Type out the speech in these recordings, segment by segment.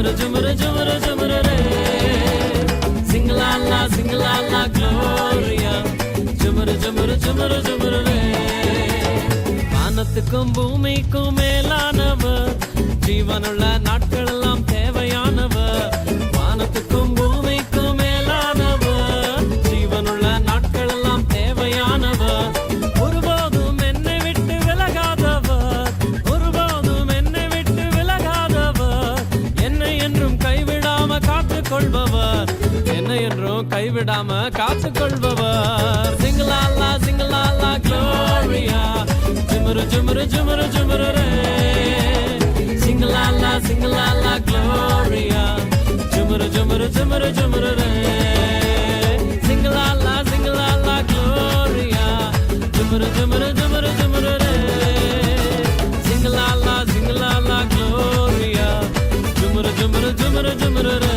ஜுமுரு ஜுமுரு ஜுமுரு ஜுமுரு ரே சிங்கலாலா சிங்கலாலா Gloria ஜுமுரு ஜுமுரு ஜுமுரு ஜுமுரு ரே வானத்துக்கும் பூமிக்கும் மேலானவர் ஜீவனுள்ள நாட்கள் எல்லாம் தேவையானவர் வானத்துக்கும் பூமிக்கும் மேலானவர் ஜீவனுள்ள நாட்கள் எல்லாம் தேவையானவர் ஒருபோதும் என்னை விட்டு விலகாதவர் ஒருபோதும் என்னை விட்டு விலகாதவர் என்னை என்றும் கைவிடாம காத்துக்கொள்பவர் என்னை என்றும் கைவிடாம காத்துக்கொள்பவர் சிங்கலாலா சிங்கலாலா க்ளோரியா ஜுமுரு ஜுமுரு ஜுமுரு ஜுமுரு ரே சிங்கலாலா சிங்கலாலா க்ளோரியா ஜுமுரு ஜுமுரு ஜுமுரு ஜுமுரு ரே சிங்கலாலா சிங்கலாலா க்ளோரியா ஜுமுரு ஜுமுரு ஜுமுரு ஜுமுரு ரே சிங்கலாலா சிங்கலாலா க்ளோரியா ஜுமுரு ஜுமுரு ஜுமுரு ஜுமுரு ரே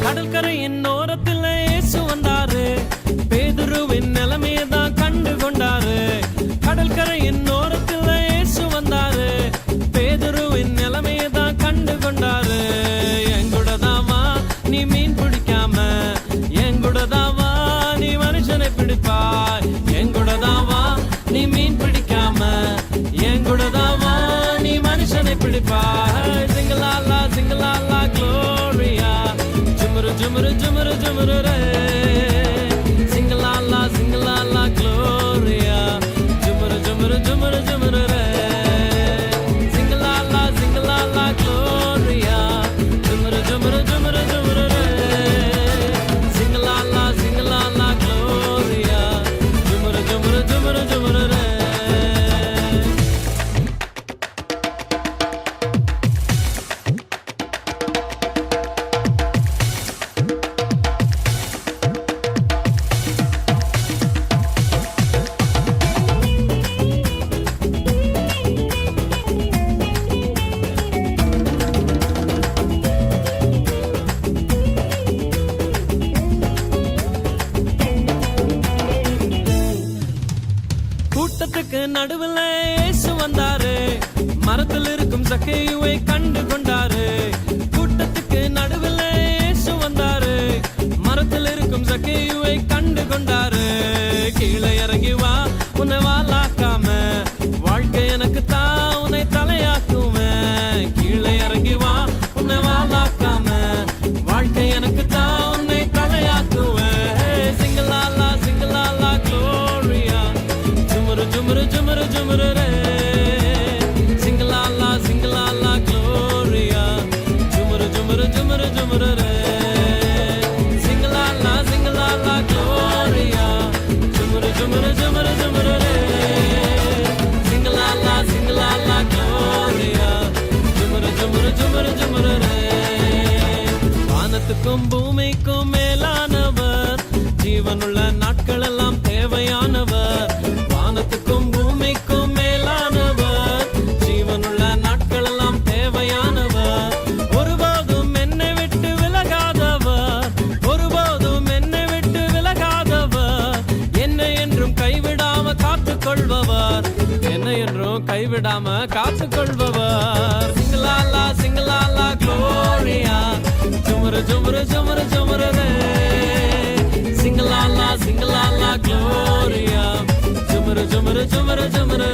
கடற்கரையின் ஓரத்தில் இயேசு வந்தாரு பேதுருவின் நிலைமையதான் கண்டு கொண்டாரு கடற்கரையின் ஓரத்தில் இயேசு வந்தாரு பேதுருவின் நிலைமையதான் கண்டு கொண்டாரு எங்கூடதாவா நீ மீன் பிடிக்காம எங்கூடதாவா நீ மனுஷனை பிடிப்பாய் எங்கூடதாவா நீ மீன் பிடிக்காம எங்கூடதாவா நீ மனுஷனை பிடிப்பாய் சிங்கலாலா சிங்கலாலா க்ளோரியா ஜுமுரு ஜுமுரு ஜுமுரு ஜுமுரு ரே சிங்கலாலா சிங்கலாலா க்ளோரியா ஜுமுரு ஜுமுரு ஜுமுரு ஜுமுரு ரே சிங்கலாலா சிங்கலாலா க்ளோரியா ஜுமுரு ஜுமுரு ஜுமுரு ஜுமுரு ரே சிங்கலாலா சிங்கலாலா க்ளோரியா ஜுமுரு ஜுமுரு ஜுமுரு ஜுமுரு ரே கூட்டத்துக்கு நடுவில் இயேசு வந்தாரு மரத்தில் இருக்கும் சக்கேயுவை கண்டு கொண்டாரு கூட்டத்துக்கு நடுவில் இயேசு வந்தாரு மரத்தில் இருக்கும் சக்கேயுவை கண்டு கொண்டாரு கீழே இறங்கி வா உன்னை வாலாக்காம வாழ்க்கை எனக்கு தான் உன்னை தலையாக்குவேன் கீழே இறங்கி வா உன்னை வாலாக்காம வாழ்க்கை எனக்கு தான் உன்னை தலையாக்குவேன் சிங்கலாலா சிங்கலாலா க்ளோரியா ஜுமுரு ஜுமுரு ஜுமுரு ஜுமுரு ரே சிங்கலாலா சிங்கலாலா க்ளோரியா ஜுமுரு ஜுமுரு ஜுமுரு ஜுமுரு ரே சிங்கலாலா சிங்கலாலா க்ளோரியா ஜுமுரு ஜுமுரு ஜுமுரு ஜுமுரு ரே சிங்கலாலா சிங்கலாலா க்ளோரியா ஜுமுரு ஜுமுரு ஜுமுரு ஜுமுரு ரே வானத்துக்கும் பூமிக்கும் மேலானவர் ஜீவனுள்ள நாட்கள் எல்லாம் தேவையானவர் வானத்துக்கும் பூமிக்கும் மேலானவர் ஜீவனுள்ள நாட்கள் எல்லாம் தேவையானவர் ஒருபோதும் என்னை விட்டு விலகாதவர் ஒருபோதும் என்னை விட்டு விலகாதவர் என்னை என்றும் கைவிடாம காத்துக்கொள்பவர் என்னை என்றும் கைவிடாம காத்துக்கொள்பவர் சிங்கலாலா சிங்கலாலா க்ளோரியா ஜுமுரு ஜுமுரு ஜுமுரு ஜுமுரு ரே சிங்கலாலா சிங்கலாலா க்ளோரியா ஜுமுரு ஜுமுரு ஜுமுரு ஜுமுரு